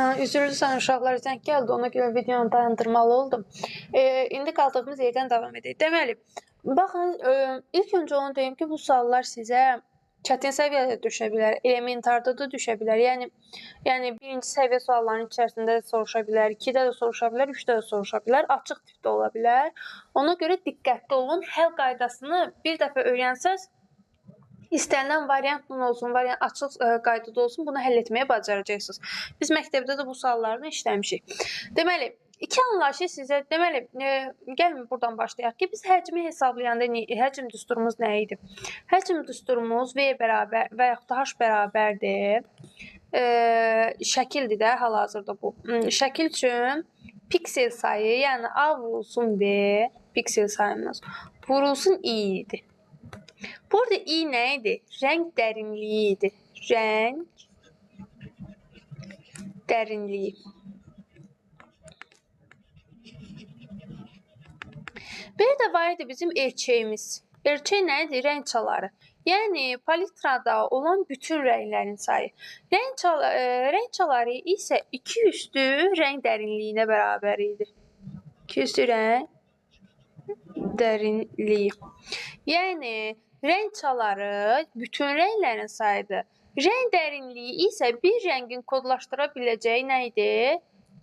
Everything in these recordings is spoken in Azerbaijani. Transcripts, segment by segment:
Üzrlüsən uşaqlar zəng gəldi, ona görə videonu dayandırmalı oldum. İndi qaldığımız yerdən davam edək. Deməli, baxın, ilk öncə onu deyim ki, bu suallar sizə çətin səviyyədə düşə bilər, elementarda da düşə bilər. Yəni birinci səviyyə suallarının içərisində də soruşa bilər, 2-də də soruşa bilər, 3-də də soruşa bilər, açıq tipdə ola bilər. Ona görə diqqətli olun. Həll qaydasını bir dəfə öyrənsəz, İstənilən variantla olsun, açıq qaydada olsun, bunu həll etməyə bacaracaqsınız. Biz məktəbdə də bu suallarını işləmişik. Deməli, iki anlayışı sizə, gəlin buradan başlayaq ki, biz həcmi hesablayanda həcm düsturumuz nə idi? Həcm düsturumuz V bərabər və yaxud da H bərabərdir. Şəkildir də hal-hazırda bu. Şəkil üçün piksel sayı, yəni A vurulsun B, piksel sayımız, vurulsun I idi. Burada I nə idi? Rəng dərinliyi idi. Rəng dərinliyi. Bir də var idi bizim erkəyimiz. Erkək nə idi? Rəng çaları. Yəni palitrada olan bütün rənglərin sayı. Rəng çaları isə 2 üstü rəng dərinliyinə bərabər idi. 2 üstü rəng dərinliyi. Yəni rəng çaları bütün rənglərin sayıdır. Rəng dərinliyi isə bir rəngin kodlaşdıra biləcəyi nə idi?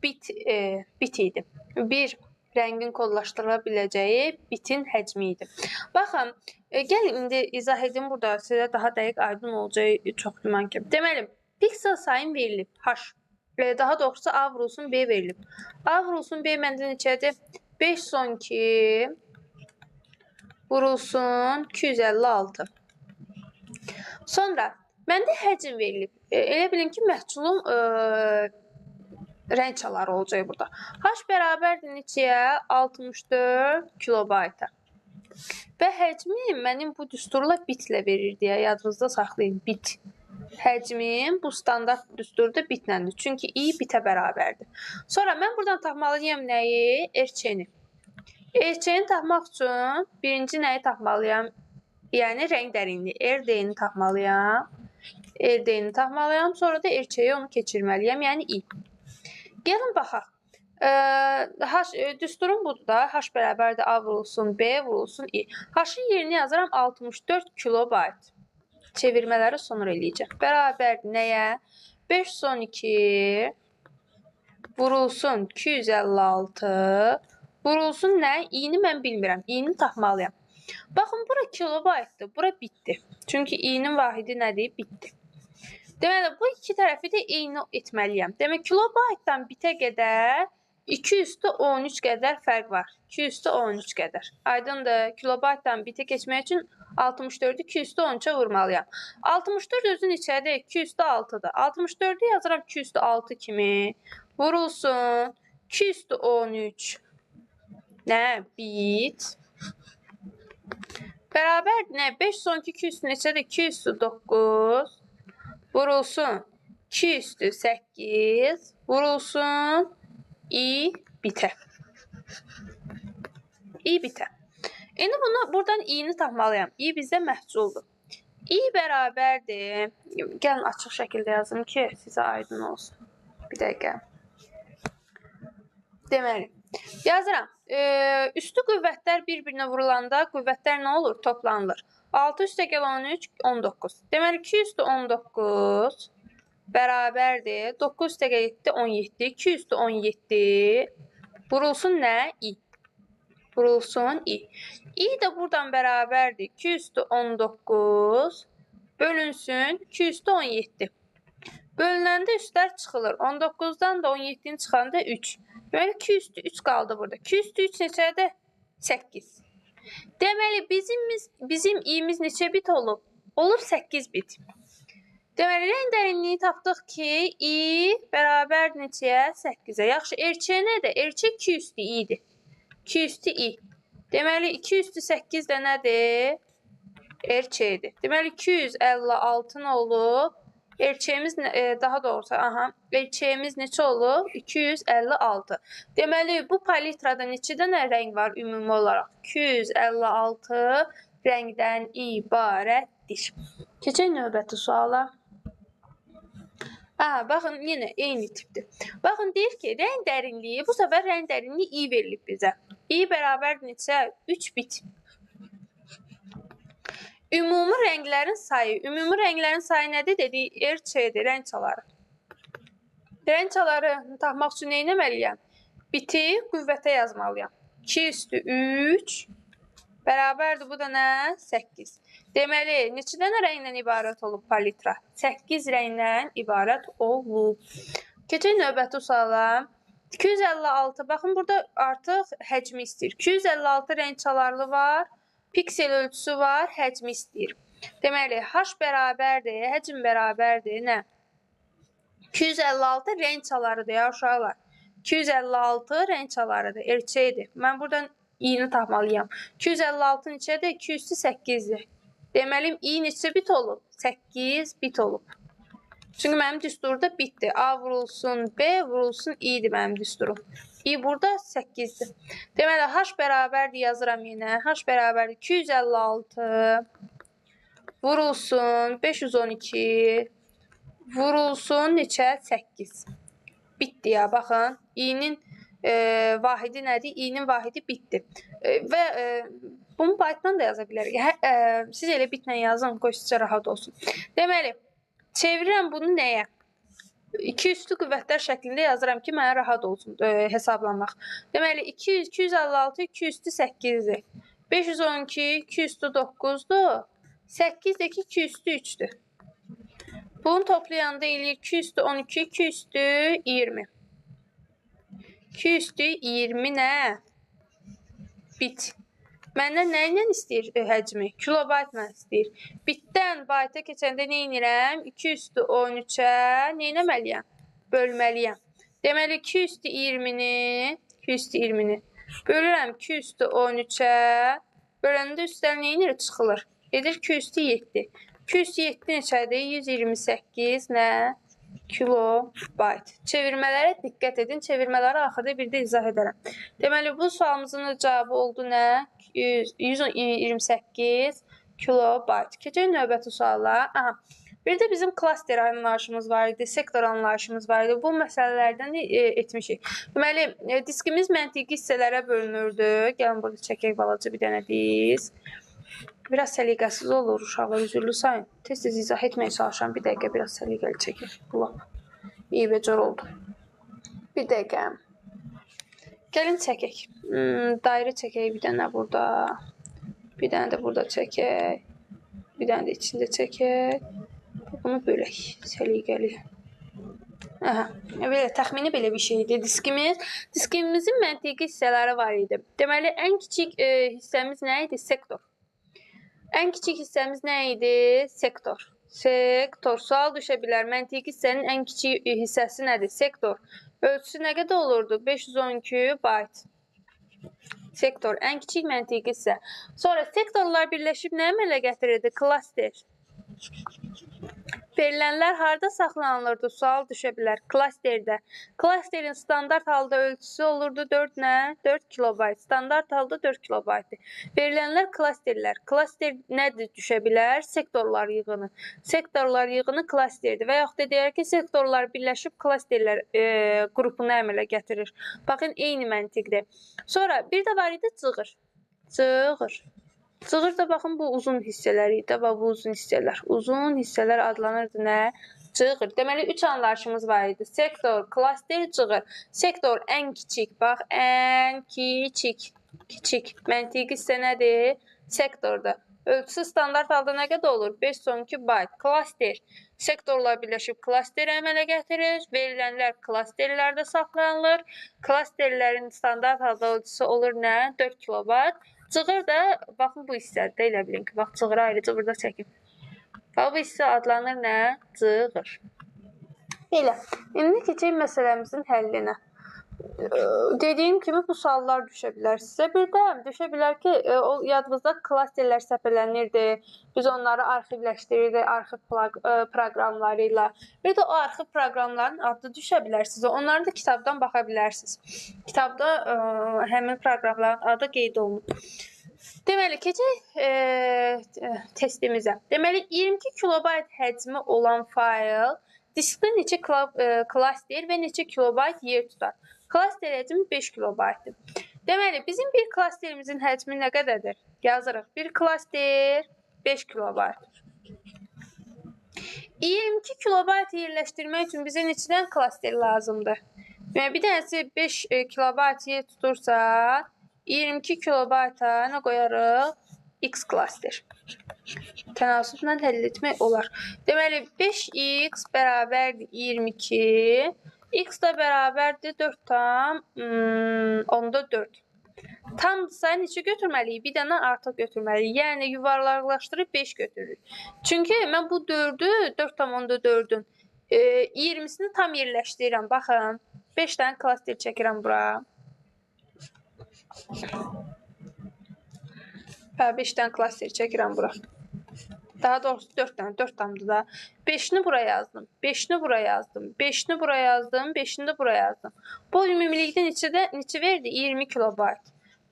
Bit idi. Bir rəngin kodlaşdıra biləcəyi bitin həcmi idi. Baxın, gəlin indi izah edim burada sizə daha dəqiq aydın olacaq çox güman ki. Deməli, piksel sayım verilib H. Daha doğrusu A vurulsun B verilib. A vurulsun B məndə neçədir? 512 vurulsun 256. Sonra məndə həcm verilib. Elə bilin ki, məhsulum rəng çaları olacaq burada. H bərabərdir neçəyə? 64 kilobayta. Və həcmim mənim bu düsturla bitlə verir deyə yadınızda saxlayın. Bit. Həcmim bu standart düsturda bitləndir. Çünki I bitə bərabərdir. Sonra mən buradan tapmalıyam nəyi? Erkəni. Erkəyini tapmaq üçün birinci nəyi tapmalıyam? Yəni rəng dərinliyi. RD-ni tapmalıyam. RD-ni tapmalıyam. Sonra da erkəyə onu keçirməliyəm. Yəni I. Gəlin baxaq. Düsturum budur da. H bərabərdir A vurulsun B vurulsun I. H-ın yerini yazıram 64 kilobayt. Çevirmələri sonra eləyəcəm. Bərabərdir nəyə? 512 vurulsun 256 vurulsun nə? I-ni mən bilmirəm. I-ni tapmalıyam. Baxın, bura kilobaytdır, bura bitdir. Çünki I-nin vahidi nədir? Bitdir. Deməli, bu iki tərəfi də eyni etməliyəm. Demək, kilobaytdan bitə qədər 2 üstü 13 qədər fərq var. 2 üstü 13 qədər. Aydındır, kilobaytdan bitə keçmək üçün 64-ü 2 üstü 13-ə vurmalıyam. 64 özü neçədir? 2 üstü 6-dır. 64-ü yazıram 2 üstü 6 kimi. Vurulsun 2 üstü 13. Nə? Bit. Bərabərdir nə? 5 son 2 üstü neçədir? 2 üstü 9. Vurulsun 2 üstü 8. Vurulsun I bitə. I bitə. İndi buradan I-ni tapmalıyam. I bizdə məhculdur. I bərabərdir. Gəlin açıq şəkildə yazım ki, sizə aydın olsun. Bir dəqiqə. Deməli, yazıram. Üstü qüvvətlər bir-birinə vurulanda qüvvətlər nə olur? Toplanılır. 6 üstə gəl 13, 19. Deməli, 2 üstü 19 bərabərdir. 9 üstə gəl 7, 17. 2 üstü 17 vurulsun nə? I. Vurulsun I. I də buradan bərabərdir. 2 üstü 19 bölünsün 2 üstü 17. Bölünəndə üstlər çıxılır. 19-dan da 17-ni çıxanda 3. Deməli, 2 üstü 3 qaldı burada. 2 üstü 3 neçədir? 8. Deməli, bizim i-miz neçə bit olub? Olub 8 bit. Deməli, rəng dərinliyi tapdıq ki, i bərabər neçəyə? 8-ə. Yaxşı, erkək nədir? Erkək 2 üstü i-dir. 2 üstü i. Deməli, 2 üstü 8 də nədir? Erkəkdir. Deməli, 256 nə olub? Erkəyimiz, daha doğrusu, erkəyimiz neçə olub? 256. Deməli, bu palitrada neçə dənə rəng var ümumi olaraq? 256 rəngdən ibarətdir. Keçək növbəti suala. Baxın, yenə eyni tipdir. Baxın, deyir ki, rəng dərinliyi, bu səfər rəng dərinliyi i verilib bizə. i bərabər neçə? 3 bit. Ümumi rənglərin sayı nədir? Dedik, RC-dir, rəng çaları. Rəng çaları tapmaq üçün nə etməliyəm? Biti qüvvətə yazmalıyam. 2 üstü 3 bərabərdir, bu da nə? 8. Deməli, neçə dənə rəngdən ibarət olub palitra? 8 rəngdən ibarət olub. Keçək növbəti suala. 256, baxın, burada artıq həcmi istəyir. 256 rəng çalarlı var, piksel ölçüsü var, həcmi istəyir. Deməli, h bərabərdir, həcm bərabərdir, nə? 256 rəng çalarıdır ya, uşaqlar. 256 rəng çalarıdır, erkəkdir. Mən buradan i-ni tapmalıyam. 256 neçədir? 2 üstü 8-dir. Deməli, i neçə bit olub? 8 bit olub. Çünki mənim düsturda bitdir. A vurulsun, B vurulsun, i-dir mənim düsturum. i burada 8-dir. Deməli, h bərabərdir, yazıram yenə. h bərabərdir 256 vurulsun 512 vurulsun neçə? 8. Bitdi ya, baxın. i-nin vahidi nədir? i-nin vahidi bitdir. Və bunu byte-dan da yaza bilərik. Siz elə bitlə yazın, qoy sizcə rahat olsun. Deməli, çevirirəm bunu nəyə? 2 üstü qüvvətlər şəklində yazıram ki, mənə rahat olsun hesablamaq. Deməli, 256 2 üstü 8-dir. 512 2 üstü 9-dur. 8 də ki, 2 üstü 3-dür. Bunu toplayanda eləyir 2 üstü 12, 2 üstü 20. 2 üstü 20 nə? Bit. Məndən nə ilə istəyir həcmi? Kilobayt ilə istəyir. Bitdən bayta keçəndə nə edirəm? 2 üstü 13-ə nə etməliyəm? Bölməliyəm. Deməli, 2 üstü 20-ni bölürəm 2 üstü 13-ə. Böləndə üstəl nə edir? Çıxılır. Edir 2 üstü 7. 2 üstü 7 neçədir? 128 nə? Kilobayt. Çevirmələrə diqqət edin. Çevirmələri axırda bir də izah edərəm. Deməli, bu sualımızın cavabı oldu nə? 128 kilobayt. Keçək növbəti suala. Bir də bizim klaster anlayışımız var idi, sektor anlayışımız var idi. Bu məsələlərdən etmişik. Deməli, diskimiz məntiqi hissələrə bölünürdü. Gəlin, burada çəkək balaca bir dənə disk. Biraz səliqəsiz olur, uşaqlar, üzürlü sayın. Tez-tez izah etməyə çalışıram. Bir dəqiqə, biraz səliqəli çəkək. İyi becər oldu. Bir dəqiqə. Gəlin çəkək. Dairə çəkək bir dənə burada. Bir dənə də burada çəkək. Bir dənə də içində çəkək. Bunu bölək. Səliqəli. Belə, təxmini belə bir şeydir diskimiz. Diskimizin məntiqi hissələri var idi. Deməli, ən kiçik hissəmiz nə idi? Sektor. Ən kiçik hissəmiz nə idi? Sektor. Sektor. Sual düşə bilər. Məntiqi hissənin ən kiçik hissəsi nədir? Sektor. Ölçüsü nə qədər olurdu? 512 bayt. Sektor. Ən kiçik məntiqi hissə. Sonra sektorlar birləşib nə əmələ gətirirdi? Klaster. Verilənlər harda saxlanılırdı? Sual düşə bilər. Klasterdə. Klasterin standart halda ölçüsü olurdu 4 nə? 4 kilobayt. Standart halda 4 kilobaytdır. Verilənlər klasterlər. Klaster nədir düşə bilər? Sektorlar yığını. Sektorlar yığını klasterdir. Və yaxud da deyək ki, sektorlar birləşib klasterlər qrupunu əmələ gətirir. Baxın, eyni məntiqdir. Sonra bir də var idi cığır. Cığır. Cığır da baxın, bu uzun hissələri idi. Bu uzun hissələr. Uzun hissələr adlanırdı nə? Cığır. Deməli, 3 anlayışımız var idi. Sektor, klaster, cığır. Sektor ən kiçik. Bax, ən kiçik. Kiçik. Məntiqi hissə nədir? Sektorda. Ölçüsü standart halda nə qədər olur? 512 bayt. Klaster. Sektorlar birləşib klaster əmələ gətirir. Verilənlər klasterlərdə saxlanılır. Klasterlərin standart halda ölçüsü olur nə? 4 kilobayt. Cığır da, baxın, bu hissədir. Elə bilin ki, bax, cığırı ayrıca burada çəkin. Bax, bu hissə adlanır nə? Cığır. Elə. İndi keçək məsələmizin həllinə. Dediyim kimi, bu suallar düşə bilər sizə. Bir də düşə bilər ki, yadınızda klasterlər səpələnirdi. Biz onları arxivləşdirirdik, arxiv proqramları ilə. Bir də o arxiv proqramların adı düşə bilər sizə. Onları da kitabdan baxa bilərsiniz. Kitabda həmin proqramların adı qeyd olunub. Deməli, keçək testimizə. Deməli, 22 kilobayt həcmi olan fayl Diskdə neçə klaster və neçə kilobayt yer tutar? Klaster həcmi 5 kilobaytdır. Deməli, bizim bir klasterimizin həcmi nə qədərdir? Yazırıq. Bir klaster 5 kilobayt. 22 kilobayt yerləşdirmək üçün bizə neçədən klaster lazımdır? Yəni, bir dənəsi 5 kilobayt yer tutursa, 22 kilobayta nə qoyarıq? X klaster. Tənasüblə həll etmək olar. Deməli, 5x bərabərdir 22. X da bərabərdir 4,4. Tamdırsa neçə götürməliyik? Bir dənə artıq götürməliyik. Yəni, yuvarlaqlaşdırıb 5 götürürük. Çünki mən bu 4-ü, 4,4-ün 20-sini tam yerləşdirirəm. Baxın, 5 dənə klaster çəkirəm bura. 5 dənə klaster çəkirəm bura. Daha doğrusu 4 dənə, 4 tamdır da. 5-ni bura yazdım, 5-ni bura yazdım, 5-ni bura yazdım, 5-ni də bura yazdım. Bu ümumilikdə neçə verdi? 20 kilobayt.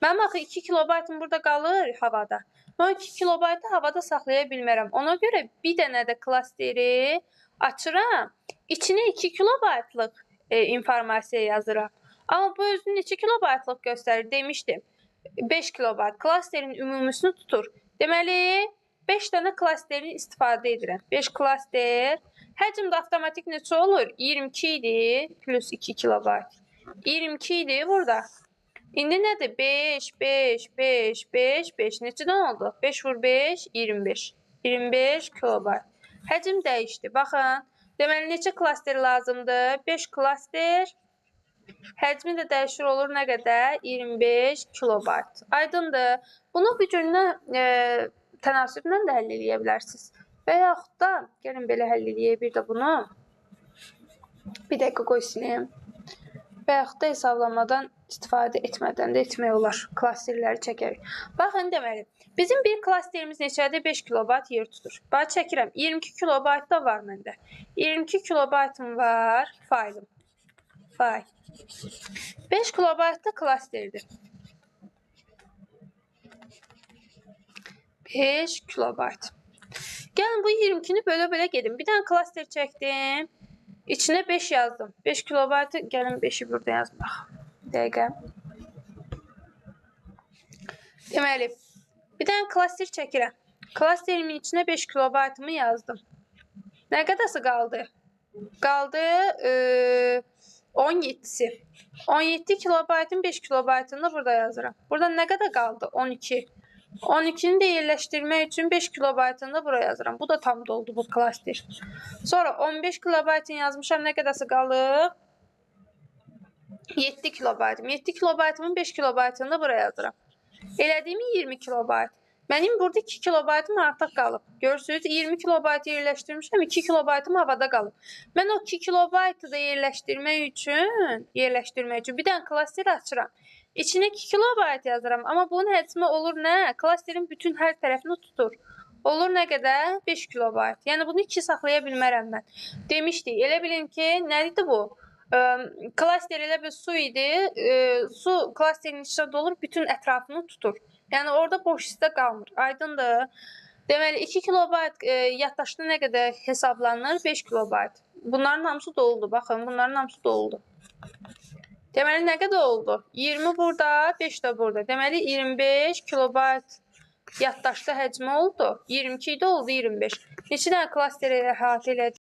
Mənim axı 2 kilobaytım burada qalır havada. Mən 2 kilobaytı havada saxlaya bilmərəm. Ona görə bir dənə də klasteri açıram. İçinə 2 kilobaytlıq informasiya yazıram. Amma bu özünü neçə kilobaytlıq göstərir demişdim. 5 kilobayt klasterin ümumisini tutur. Deməli, 5 dənə klasterini istifadə edirəm. 5 klaster. Həcm də avtomatik neçə olur? 22 idi plus 2 kilobayt. 22 idi burada. İndi nədir? 5, 5, 5, 5, 5. Neçədən oldu? 5 vur 5, 25. 25 kilobayt. Həcm dəyişdi. Baxın. Deməli, neçə klaster lazımdır? 5 klaster. Həcmi də dəyişir olur nə qədər? 25 kilobayt. Aydındır. Bunu bu cürlə tənasüblə də həll edə bilərsiniz. Və yaxud da, gəlin belə həll edək bir də bunu. Bir dəqiqə qoy sileyim. Və yaxud da hesablamadan istifadə etmədən də etmək olar. Klasterləri çəkərik. Baxın, deməli, bizim bir klasterimiz neçədir? 5 kilobayt yer tutur. Bax, çəkirəm. 22 kilobayt da var məndə. 22 kilobaytım var. Faylım. Fayl. 5 kilobayt da klasterdir. 5 kilobayt. Gəlin, bu 22-ni bölə-bölə gedim. Bir dənə klaster çəkdim. İçinə 5 yazdım. 5 kilobaytı, gəlin 5-i burada yazmaq. Dəqiqə. Deməli, bir dənə klaster çəkirəm. Klasterimin içinə 5 kilobaytımı yazdım. Nə qədəsi qaldı? Qaldı 17'si. 17 kilobaytın 5 kilobaytını burada yazıram. Burada nə qədər qaldı? 12. 12'ni də yerləşdirmək üçün 5 kilobaytını da buraya yazıram. Bu da tam doldu bu klaster. Sonra 15 kilobaytını yazmışam. Nə qədəsi qalır? 7 kilobaytım. 7 kilobaytımın 5 kilobaytını da buraya yazıram. Elədiyimi 20 kilobayt. Mənim burada 2 kilobaytım artıq qalıb. Görürsünüz, 20 kilobaytı yerləşdirmişəm, 2 kilobaytım havada qalıb. Mən o 2 kilobaytı da yerləşdirmək üçün bir dənə klaster açıram. İçinə 2 kilobayt yazıram. Amma bunun həcmi olur nə? Klasterin bütün hər tərəfini tutur. Olur nə qədər? 5 kilobayt. Yəni bunu 2 saxlaya bilmərəm mən. Demişdik. Elə bilin ki, nədir bu? Klaster elə bir su idi. Su klasterin içində dolur, bütün ətrafını tutur. Yəni orada boş hissdə qalmır. Aydındır. Deməli 2 kilobayt yaddaşda nə qədər hesablanır? 5 kilobayt. Bunların hamısı doldu. Baxın, bunların hamısı doldu. Deməli nə qədər oldu? 20 burada, 5 də burada. Deməli 25 kilobayt yaddaşda həcmi oldu. 22 də oldu 25. Neçə dənə klasteri əhatə elədik?